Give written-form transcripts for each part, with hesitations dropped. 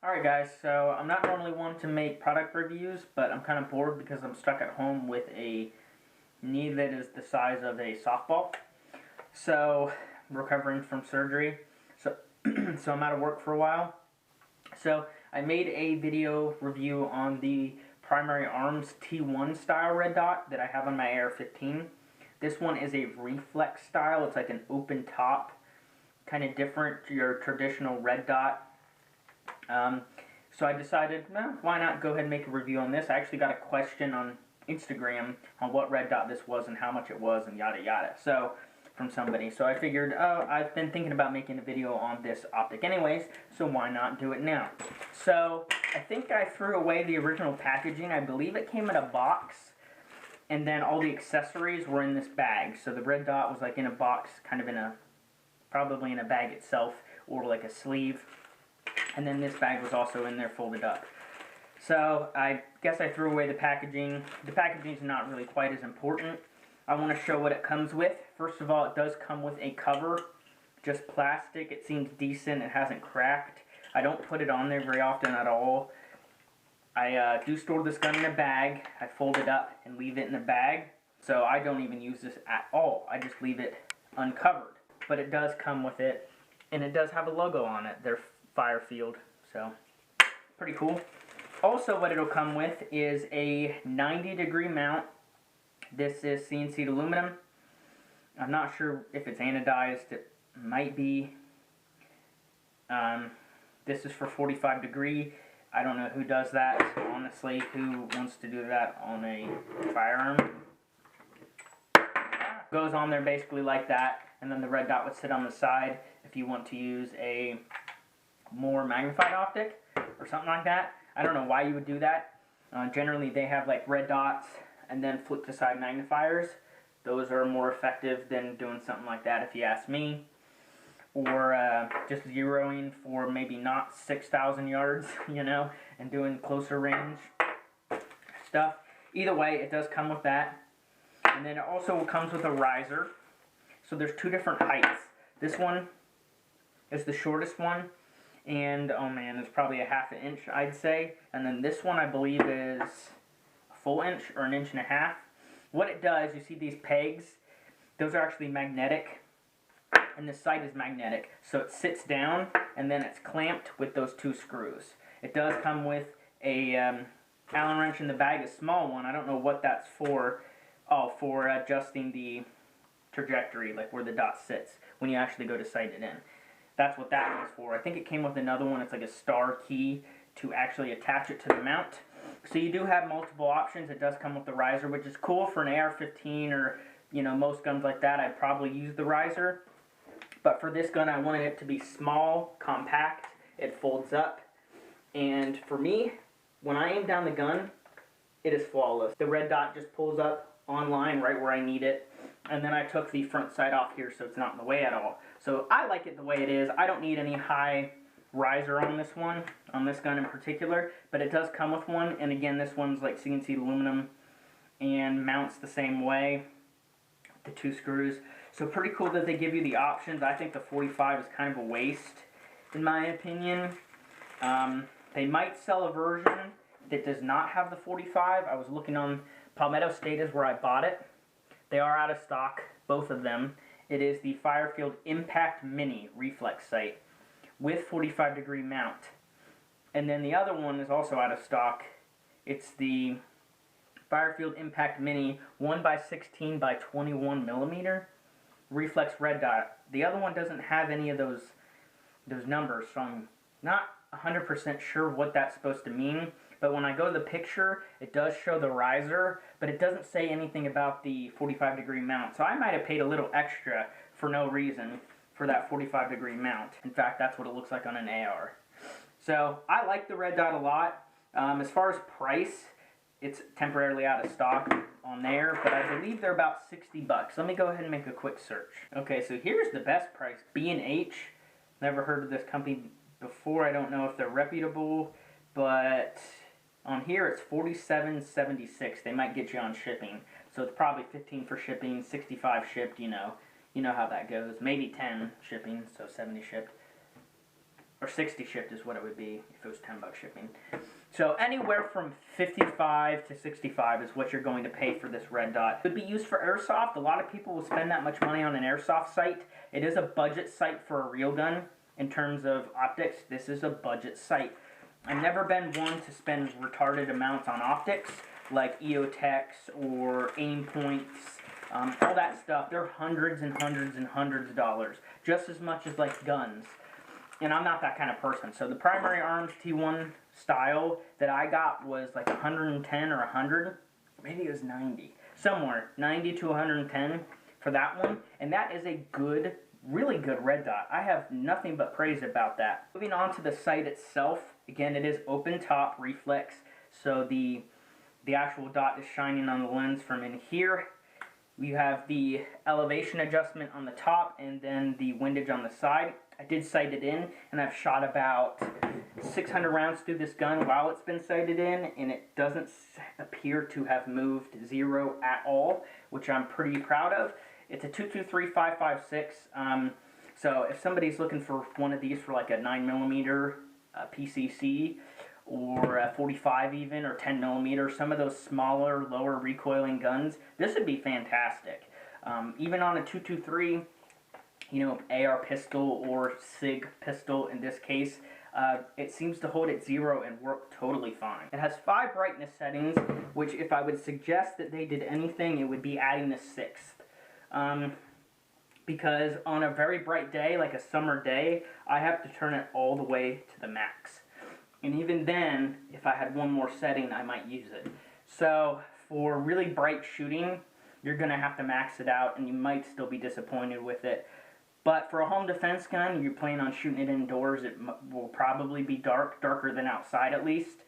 Alright guys, so I'm not normally one to make product reviews, but I'm kind of bored because I'm stuck at home with a knee that is the size of a softball. So, I'm recovering from surgery, so I'm out of work for a while. So, I made a video review on the Primary Arms T1 style red dot that I have on my AR-15. This one is a reflex style. It's like an open top, kind of different to your traditional red dot. So I decided, well, why not go ahead and make a review on this. I actually got a question on Instagram on what red dot this was and how much it was and yada yada. So, from somebody. So I figured, oh, I've been thinking about making a video on this optic anyways, so why not do it now? So, I think I threw away the original packaging. I believe it came in a box, and then all the accessories were in this bag. So the red dot was like in a box, kind of in a, probably in a bag itself, or like a sleeve. And then this bag was also in there folded up. So I guess I threw away the packaging. The packaging is not really quite as important. I want to show what it comes with. First of all, it does come with a cover, just plastic. It seems decent. It hasn't cracked. I don't put it on there very often at all. I do store this gun in a bag. I fold it up and leave it in a bag. So I don't even use this at all. I just leave it uncovered. But it does come with it, and it does have a logo on it. They're FireField, so pretty cool. Also, what it'll come with is a 90-degree mount. This is CNC'd aluminum. I'm not sure if it's anodized. It might be. This is for 45 degree. I don't know who does that, honestly. Who wants to do that on a firearm? Goes on there basically like that, and then the red dot would sit on the side if you want to use a more magnified optic or something like that. I don't know why you would do that. Generally they have like red dots and then flip to side magnifiers. Those are more effective than doing something like that if you ask me. Or just zeroing for maybe not 6,000 yards, you know, and doing closer range stuff. Either way, it does come with that. And then it also comes with a riser. So there's two different heights. This one is the shortest one. And, oh man, it's probably a half an inch, I'd say. And then this one, I believe, is a full inch or an inch and a half. What it does, you see these pegs? Those are actually magnetic. And the sight is magnetic. So it sits down, and then it's clamped with those two screws. It does come with a Allen wrench in the bag, a small one. I don't know what that's for. Oh, for adjusting the trajectory, like where the dot sits, when you actually go to sight it in. That's what that one's for. I think it came with another one. It's like a star key to actually attach it to the mount. So you do have multiple options. It does come with the riser, which is cool for an AR-15 or, you know, most guns like that. I'd probably use the riser. But for this gun, I wanted it to be small, compact. It folds up. And for me, when I aim down the gun, it is flawless. The red dot just pulls up on line right where I need it. And then I took the front sight off here so it's not in the way at all. So I like it the way it is. I don't need any high riser on this one, on this gun in particular, but it does come with one. And again, this one's like CNC aluminum and mounts the same way, the two screws. So pretty cool that they give you the options. I think the 45 is kind of a waste, in my opinion. They might sell a version that does not have the 45. I was looking on Palmetto State is where I bought it. They are out of stock, both of them. It is the FireField Impact Mini reflex sight with 45-degree mount. And then the other one is also out of stock. It's the FireField Impact Mini 1x16 by 21 millimeter reflex red dot. The other one doesn't have any of those numbers, so I'm not 100% sure what that's supposed to mean. But when I go to the picture, it does show the riser, but it doesn't say anything about the 45-degree mount. So I might have paid a little extra for no reason for that 45-degree mount. In fact, that's what it looks like on an AR. So I like the red dot a lot. As far as price, it's temporarily out of stock on there, but I believe they're about 60 bucks. Let me go ahead and make a quick search. Okay, so here's the best price. B&H. Never heard of this company before. I don't know if they're reputable, but on here it's $47.76. They might get you on shipping, so it's probably $15 for shipping, $65 shipped. You know how that goes. Maybe $10 shipping, so $70 shipped. or 60 shipped is what it would be if it was $10 shipping. So anywhere from 55 to 65 is what you're going to pay for this red dot. It would be used for airsoft. A lot of people will spend that much money on an airsoft sight. It is a budget sight for a real gun in terms of optics. This is a budget sight. I've never been one to spend retarded amounts on optics like EOTechs or aim points, all that stuff. They're hundreds and hundreds and hundreds of dollars, just as much as like guns. And I'm not that kind of person. So the Primary Arms T1 style that I got was like 110 or 100. Maybe it was 90. Somewhere, 90 to 110 for that one. And that is a good, really good red dot. I have nothing but praise about that. Moving on to the sight itself. Again, it is open top reflex. So the actual dot is shining on the lens from in here. You have the elevation adjustment on the top and then the windage on the side. I did sight it in, and I've shot about 600 rounds through this gun while it's been sighted in, and it doesn't appear to have moved zero at all, which I'm pretty proud of. It's a 223-556, so if somebody's looking for one of these for like a 9mm PCC, or a 45 even, or 10mm, some of those smaller, lower recoiling guns, this would be fantastic. Even on a 223, you know, AR pistol or SIG pistol in this case, it seems to hold at zero and work totally fine. It has 5 brightness settings, which if I would suggest that they did anything, it would be adding the 6th. Because on a very bright day, like a summer day, I have to turn it all the way to the max. And even then, if I had one more setting, I might use it. So for really bright shooting, you're going to have to max it out, and you might still be disappointed with it. But for a home defense gun, you're planning on shooting it indoors, it will probably be darker than outside at least.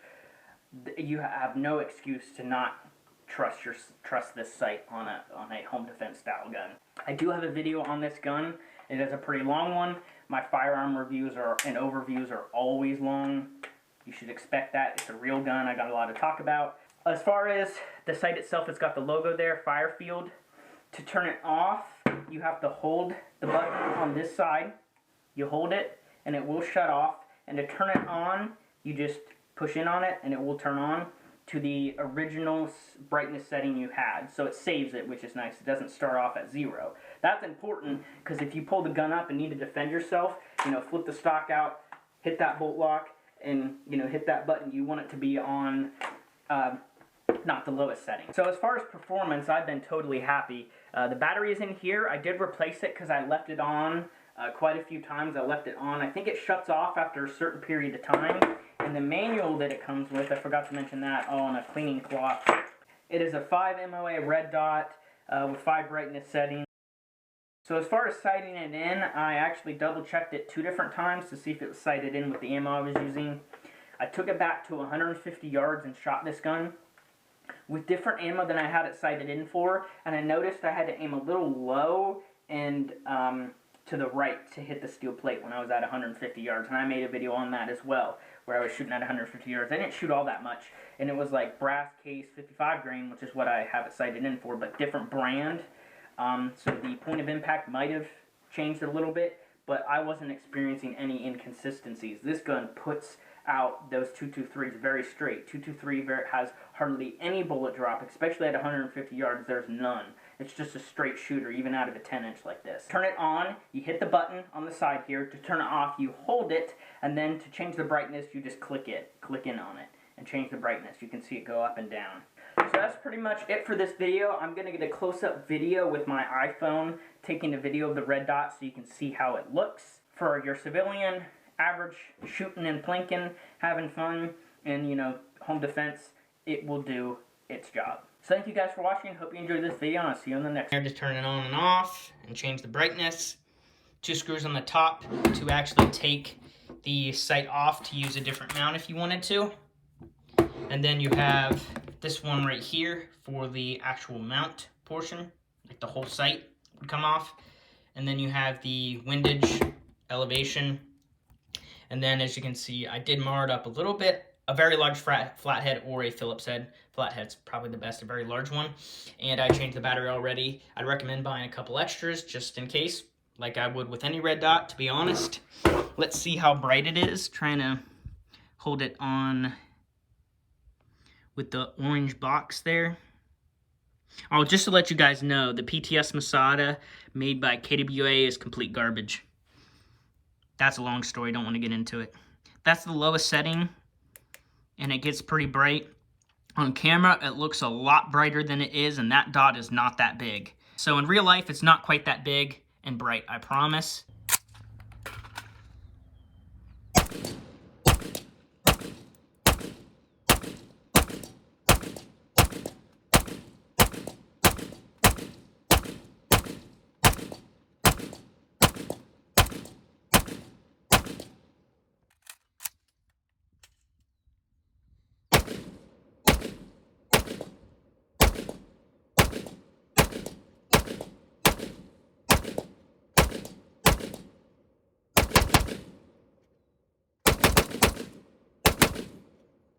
You have no excuse to not trust this sight on a home defense style gun. I do have a video on this gun. It is a pretty long one. My firearm reviews and overviews are always long. You should expect that. It's a real gun. I got a lot to talk about. As far as the sight itself, it's got the logo there, FireField. To turn it off, you have to hold the button on this side. You hold it, and it will shut off. And to turn it on, you just push in on it, and it will turn on to the original brightness setting you had. So it saves it, which is nice. It doesn't start off at zero. That's important, because if you pull the gun up and need to defend yourself, you know, flip the stock out, hit that bolt lock, and, you know, hit that button. You want it to be on not the lowest setting. So as far as performance, I've been totally happy. The battery is in here. I did replace it because I left it on quite a few times. I left it on. I think it shuts off after a certain period of time. And the manual that it comes with, I forgot to mention that, on a cleaning cloth. It is a 5 MOA red dot with 5 brightness settings. So as far as sighting it in, I actually double checked it 2 different times to see if it was sighted in with the ammo I was using. I took it back to 150 yards and shot this gun with different ammo than I had it sighted in for, and I noticed I had to aim a little low and to the right to hit the steel plate when I was at 150 yards, and I made a video on that as well, where I was shooting at 150 yards. I didn't shoot all that much, and it was like brass case 55 grain, which is what I have it sighted in for, but different brand. So the point of impact might have changed a little bit, but I wasn't experiencing any inconsistencies. This gun puts out those 223s very straight. 223 has hardly any bullet drop, especially at 150 yards, there's none. It's just a straight shooter, even out of a 10-inch like this. Turn it on, you hit the button on the side here. To turn it off, you hold it, and then to change the brightness, you just click in on it, and change the brightness. You can see it go up and down. So that's pretty much it for this video. I'm going to get a close-up video with my iPhone, taking a video of the red dot so you can see how it looks. For your civilian, average shooting and plinking, having fun, and, you know, home defense, it will do its job. So thank you guys for watching. Hope you enjoyed this video, and I'll see you in the next one. Just turn it on and off, and change the brightness. 2 screws on the top to actually take the sight off to use a different mount if you wanted to. And then you have this one right here for the actual mount portion, like the whole sight would come off. And then you have the windage, elevation, and then as you can see, I did mar it up a little bit. A very large flathead or a Phillips head. Flathead's probably the best, a very large one. And I changed the battery already. I'd recommend buying a couple extras just in case. like I would with any red dot, to be honest. Let's see how bright it is. Trying to hold it on with the orange box there. Oh, just to let you guys know, the PTS Masada made by KWA is complete garbage. That's a long story, don't want to get into it. That's the lowest setting, and it gets pretty bright. On camera, it looks a lot brighter than it is, and that dot is not that big. So in real life, it's not quite that big and bright, I promise.